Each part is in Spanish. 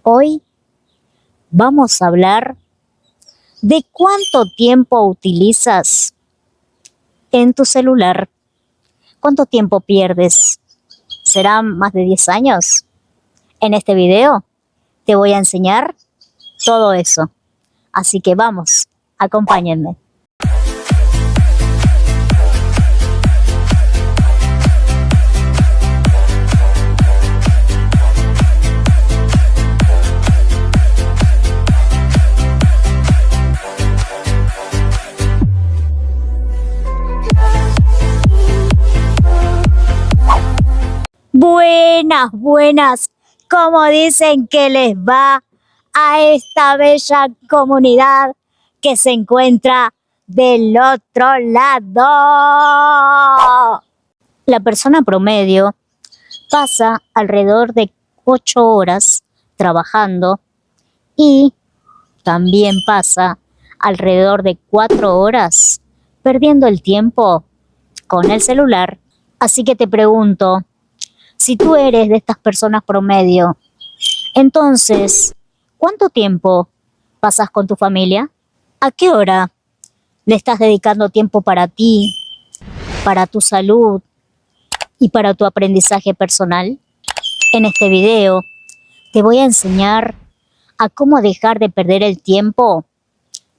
Hoy vamos a hablar de cuánto tiempo utilizas en tu celular. ¿Cuánto tiempo pierdes? ¿Serán más de 10 años? En este video te voy a enseñar todo eso. Así que vamos, acompáñenme. Buenas, ¿cómo dicen que les va a esta bella comunidad que se encuentra del otro lado? La persona promedio pasa alrededor de 8 horas trabajando y también pasa alrededor de 4 horas perdiendo el tiempo con el celular. Así que te pregunto, si tú eres de estas personas promedio, entonces, ¿cuánto tiempo pasas con tu familia? ¿A qué hora le estás dedicando tiempo para ti, para tu salud y para tu aprendizaje personal? En este video te voy a enseñar a cómo dejar de perder el tiempo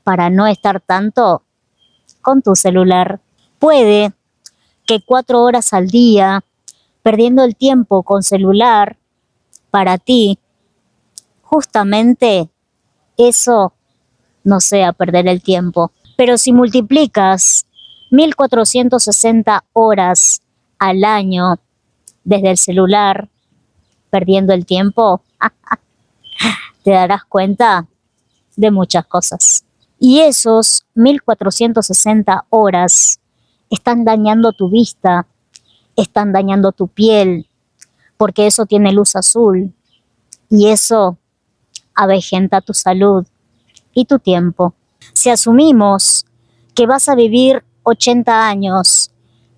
para no estar tanto con tu celular. Puede que 4 horas al día perdiendo el tiempo con celular, para ti, justamente eso no sea perder el tiempo. Pero si multiplicas 1460 horas al año desde el celular, perdiendo el tiempo, te darás cuenta de muchas cosas. Y esos 1460 horas están dañando tu vista, están dañando tu piel, porque eso tiene luz azul y eso avejenta tu salud y tu tiempo. Si asumimos que vas a vivir 80 años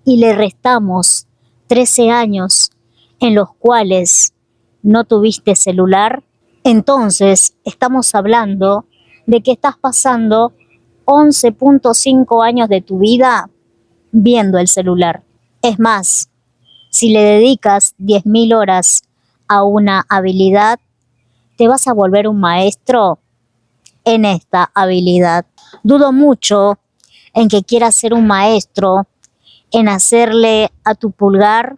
y le restamos 13 años en los cuales no tuviste celular, entonces estamos hablando de que estás pasando 11.5 años de tu vida viendo el celular. Es más, si le dedicas 10.000 horas a una habilidad, te vas a volver un maestro en esta habilidad. Dudo mucho en que quieras ser un maestro en hacerle a tu pulgar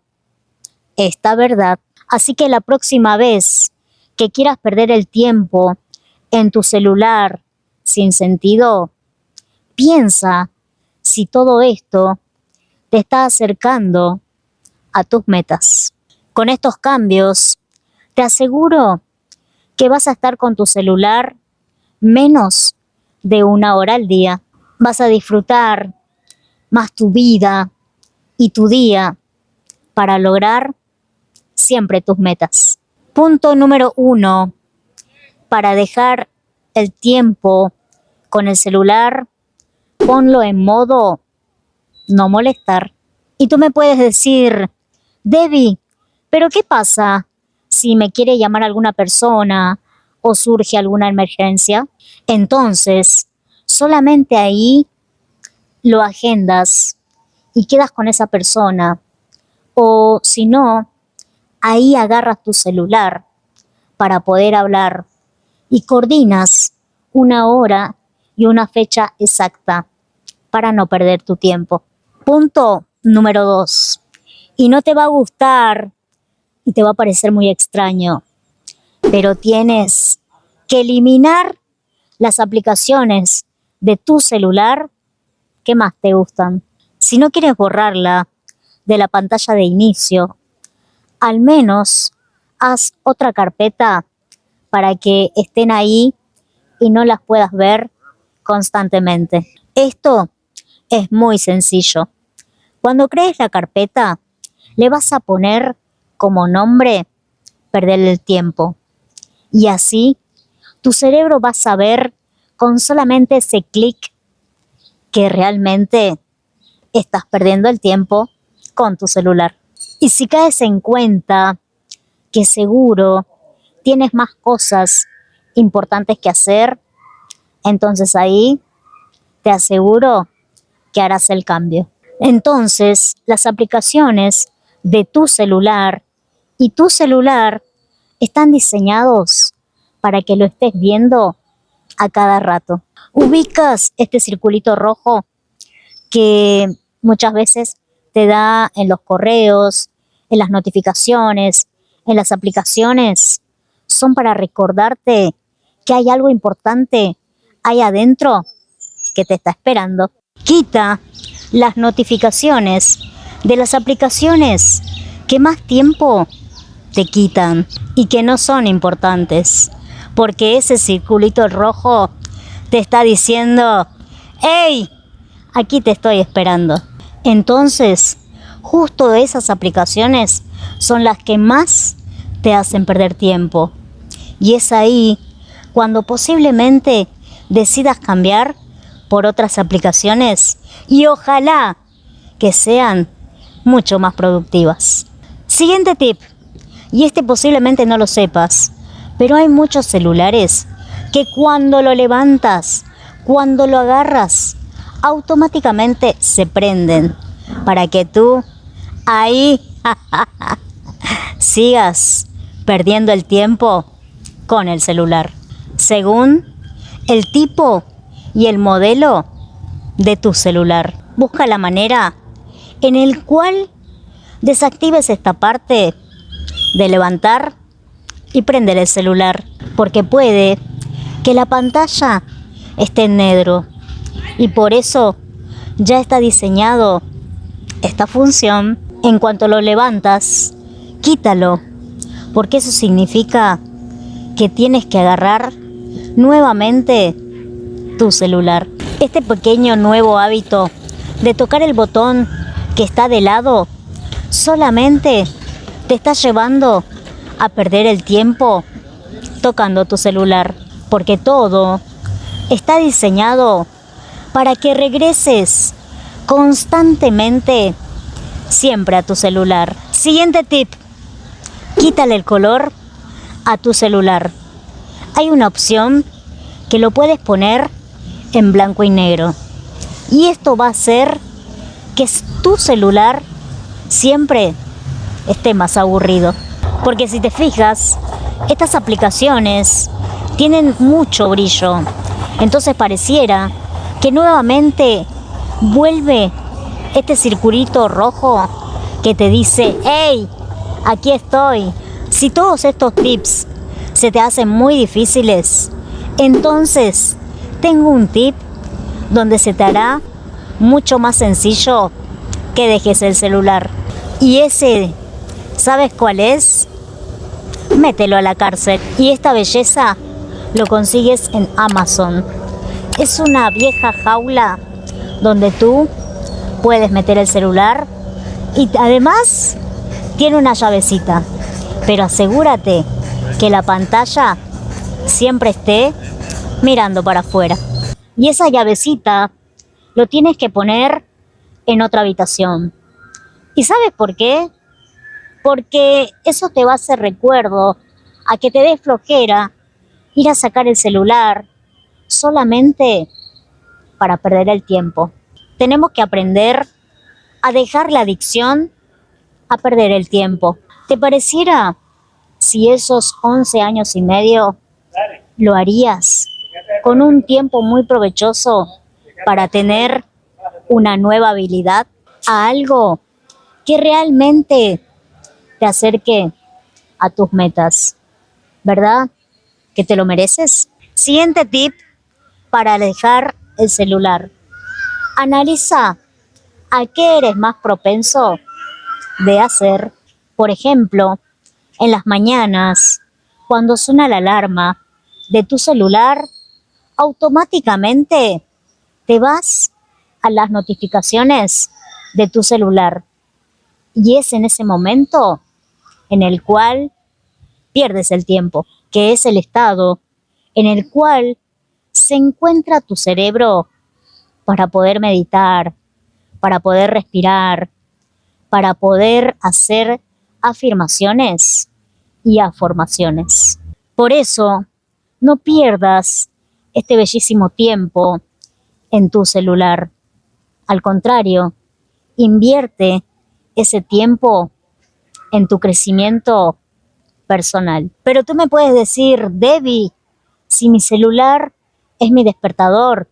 esta verdad. Así que la próxima vez que quieras perder el tiempo en tu celular sin sentido, piensa si todo esto te está acercando a tus metas. Con estos cambios, te aseguro que vas a estar con tu celular menos de 1 hora al día. Vas a disfrutar más tu vida y tu día para lograr siempre tus metas. Punto número 1, para dejar el tiempo con el celular, ponlo en modo no molestar. Y tú me puedes decir, Debbie, ¿pero qué pasa si me quiere llamar alguna persona o surge alguna emergencia? Entonces, solamente ahí lo agendas y quedas con esa persona. O si no, ahí agarras tu celular para poder hablar y coordinas 1 hora y una fecha exacta para no perder tu tiempo. Punto número 2. Y no te va a gustar y te va a parecer muy extraño, pero tienes que eliminar las aplicaciones de tu celular que más te gustan. Si no quieres borrarla de la pantalla de inicio, al menos haz otra carpeta para que estén ahí y no las puedas ver constantemente. Esto es muy sencillo. Cuando crees la carpeta, le vas a poner como nombre perder el tiempo. Y así tu cerebro va a saber con solamente ese clic que realmente estás perdiendo el tiempo con tu celular. Y si caes en cuenta que seguro tienes más cosas importantes que hacer, entonces ahí te aseguro que harás el cambio. Entonces, las aplicaciones de tu celular y tu celular están diseñados para que lo estés viendo a cada rato. Ubicas este circulito rojo que muchas veces te da en los correos, en las notificaciones, en las aplicaciones. Son para recordarte que hay algo importante ahí adentro que te está esperando. Quita las notificaciones de las aplicaciones que más tiempo te quitan y que no son importantes, porque ese circulito rojo te está diciendo: ¡hey! Aquí te estoy esperando. Entonces, justo esas aplicaciones son las que más te hacen perder tiempo. Y es ahí cuando posiblemente decidas cambiar por otras aplicaciones y ojalá que sean mucho más productivas. Siguiente tip, y este posiblemente no lo sepas, pero hay muchos celulares que cuando lo levantas, cuando lo agarras, automáticamente se prenden para que tú ahí sigas perdiendo el tiempo con el celular, según el tipo y el modelo de tu celular. Busca la manera en el cual desactives esta parte de levantar y prender el celular, porque puede que la pantalla esté en negro y por eso ya está diseñado esta función. En cuanto lo levantas, quítalo, porque eso significa que tienes que agarrar nuevamente tu celular. Este pequeño nuevo hábito de tocar el botón que está de lado solamente te está llevando a perder el tiempo tocando tu celular, porque todo está diseñado para que regreses constantemente siempre a tu celular. Siguiente tip, quítale el color a tu celular. Hay una opción que lo puedes poner en blanco y negro y esto va a hacer que tu celular siempre esté más aburrido, porque si te fijas, estas aplicaciones tienen mucho brillo, entonces pareciera que nuevamente vuelve este circulito rojo que te dice: ¡hey! Aquí estoy. Si todos estos tips se te hacen muy difíciles, entonces tengo un tip donde se te hará mucho más sencillo que dejes el celular. Y ese, ¿sabes cuál es? Mételo a la cárcel. Y esta belleza lo consigues en Amazon. Es una vieja jaula donde tú puedes meter el celular y además tiene una llavecita. Pero asegúrate que la pantalla siempre esté mirando para afuera. Y esa llavecita lo tienes que poner en otra habitación. ¿Y sabes por qué? Porque eso te va a hacer recuerdo a que te dé flojera ir a sacar el celular solamente para perder el tiempo. Tenemos que aprender a dejar la adicción a perder el tiempo. ¿Te pareciera si esos 11 años y medio lo harías con un tiempo muy provechoso para tener una nueva habilidad, a algo que realmente te acerque a tus metas? ¿Verdad que te lo mereces? Siguiente tip para dejar el celular. Analiza a qué eres más propenso de hacer. Por ejemplo, en las mañanas, cuando suena la alarma de tu celular, automáticamente te vas a las notificaciones de tu celular. Y es en ese momento en el cual pierdes el tiempo, que es el estado en el cual se encuentra tu cerebro para poder meditar, para poder respirar, para poder hacer afirmaciones y afirmaciones. Por eso, no pierdas este bellísimo tiempo en tu celular. Al contrario, invierte ese tiempo en tu crecimiento personal. Pero tú me puedes decir, Debbie, si mi celular es mi despertador,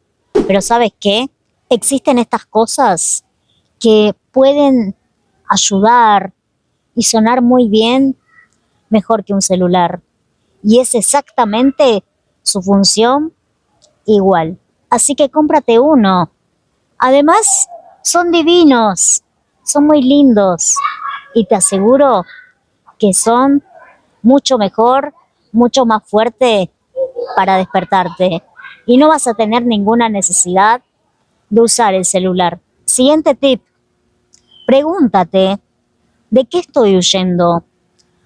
pero ¿sabes qué? Existen estas cosas que pueden ayudar y sonar muy bien mejor que un celular. Y es exactamente su función igual. Así que cómprate uno. Además, son divinos, son muy lindos y te aseguro que son mucho mejor, mucho más fuerte para despertarte. Y no vas a tener ninguna necesidad de usar el celular. Siguiente tip. Pregúntate, ¿de qué estoy huyendo?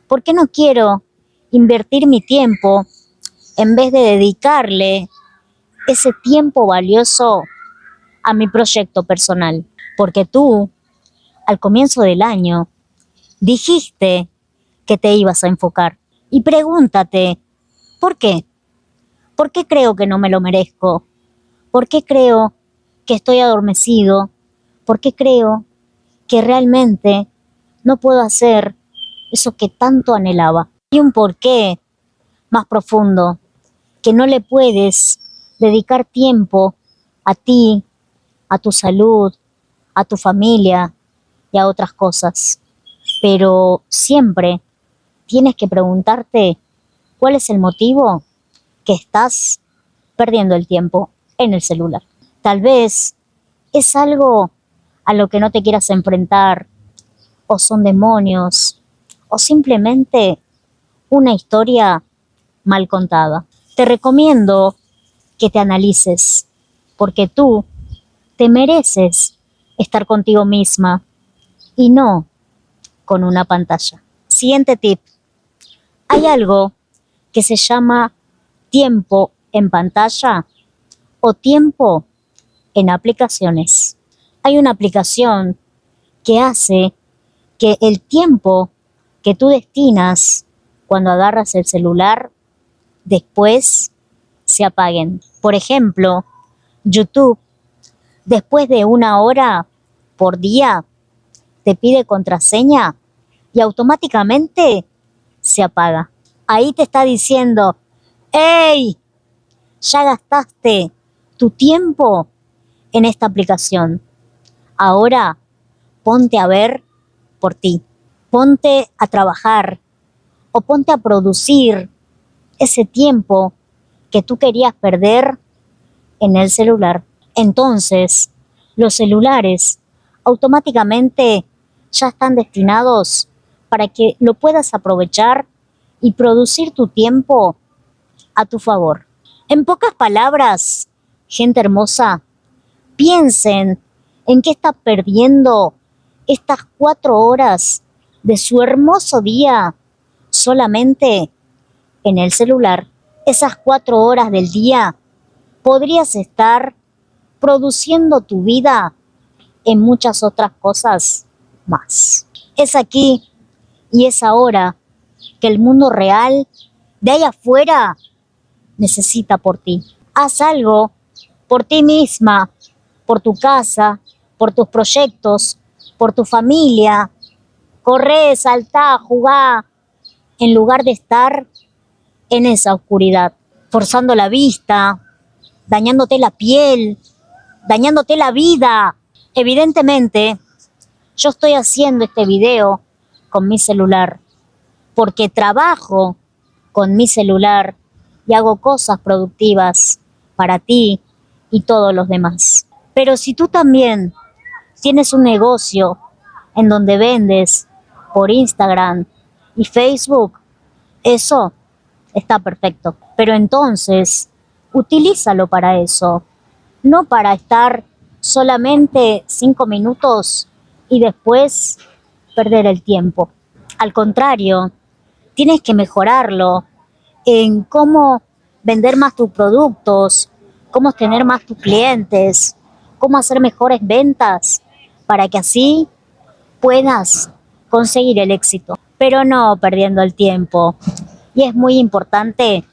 ¿Por qué no quiero invertir mi tiempo en vez de dedicarle ese tiempo valioso a mi proyecto personal? Porque tú, al comienzo del año, dijiste que te ibas a enfocar. Y pregúntate, ¿por qué? ¿Por qué creo que no me lo merezco? ¿Por qué creo que estoy adormecido? ¿Por qué creo que realmente no puedo hacer eso que tanto anhelaba? Hay un porqué más profundo, que no le puedes dedicar tiempo a ti, a tu salud, a tu familia y a otras cosas. Pero siempre tienes que preguntarte cuál es el motivo que estás perdiendo el tiempo en el celular. Tal vez es algo a lo que no te quieras enfrentar, o son demonios, o simplemente una historia mal contada. Te recomiendo que te analices, porque tú te mereces estar contigo misma y no con una pantalla. Siguiente tip. Hay algo que se llama tiempo en pantalla o tiempo en aplicaciones. Hay una aplicación que hace que el tiempo que tú destinas cuando agarras el celular después se apaguen. Por ejemplo, YouTube, después de 1 hora por día, te pide contraseña y automáticamente se apaga. Ahí te está diciendo, ¡hey! Ya gastaste tu tiempo en esta aplicación. Ahora ponte a ver por ti. Ponte a trabajar o ponte a producir ese tiempo que tú querías perder en el celular. Entonces, los celulares automáticamente ya están destinados para que lo puedas aprovechar y producir tu tiempo a tu favor. En pocas palabras, gente hermosa, piensen en qué está perdiendo estas 4 horas de su hermoso día solamente en el celular. Esas 4 horas del día podrías estar produciendo tu vida en muchas otras cosas más. Es aquí y es ahora que el mundo real de ahí afuera necesita por ti. Haz algo por ti misma, por tu casa, por tus proyectos, por tu familia. Corre, saltá, jugá, en lugar de estar en esa oscuridad, forzando la vista, dañándote la piel, dañándote la vida. Evidentemente, yo estoy haciendo este video con mi celular, porque trabajo con mi celular y hago cosas productivas para ti y todos los demás. Pero si tú también tienes un negocio en donde vendes por Instagram y Facebook, eso está perfecto. Pero entonces, utilízalo para eso, no para estar solamente 5 minutos y después perder el tiempo. Al contrario, tienes que mejorarlo en cómo vender más tus productos, cómo tener más tus clientes, cómo hacer mejores ventas para que así puedas conseguir el éxito, pero no perdiendo el tiempo Y es muy importante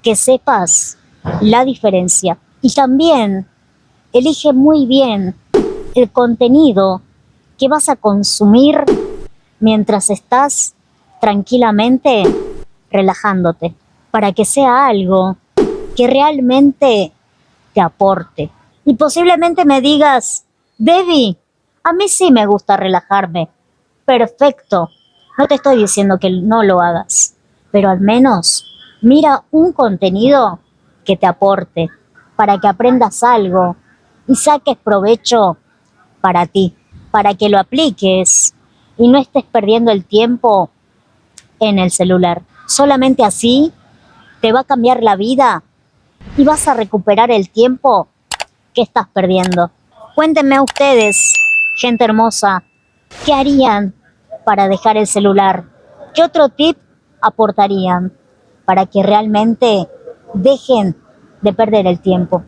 que sepas la diferencia. Y también elige muy bien el contenido que vas a consumir mientras estás tranquilamente relajándote, para que sea algo que realmente te aporte. Y posiblemente me digas, Debbie, a mí sí me gusta relajarme. Perfecto, no te estoy diciendo que no lo hagas, pero al menos mira un contenido que te aporte, para que aprendas algo y saques provecho para ti, para que lo apliques y no estés perdiendo el tiempo en el celular. Solamente así te va a cambiar la vida y vas a recuperar el tiempo que estás perdiendo. Cuéntenme ustedes, gente hermosa, ¿qué harían para dejar el celular? ¿Qué otro tip aportarían para que realmente dejen de perder el tiempo?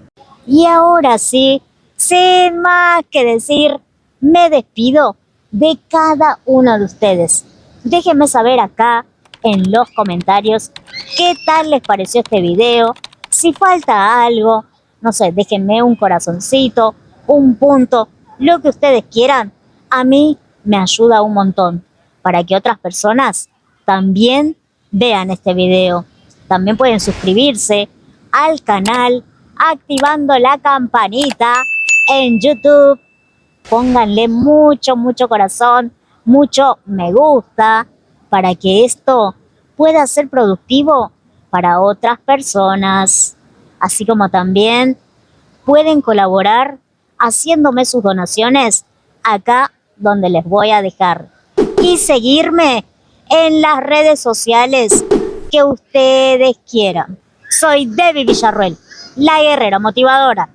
Y ahora sí, sin más que decir, me despido de cada uno de ustedes. Déjenme saber acá en los comentarios qué tal les pareció este video. Si falta algo, no sé, déjenme un corazoncito, un punto, lo que ustedes quieran. A mí me ayuda un montón para que otras personas también vean este video. También pueden suscribirse al canal activando la campanita en YouTube. Pónganle mucho corazón, mucho me gusta para que esto pueda ser productivo para otras personas. Así como también pueden colaborar haciéndome sus donaciones acá donde les voy a dejar. Y seguirme en las redes sociales que ustedes quieran. Soy Debbie Villarroel, la guerrera motivadora.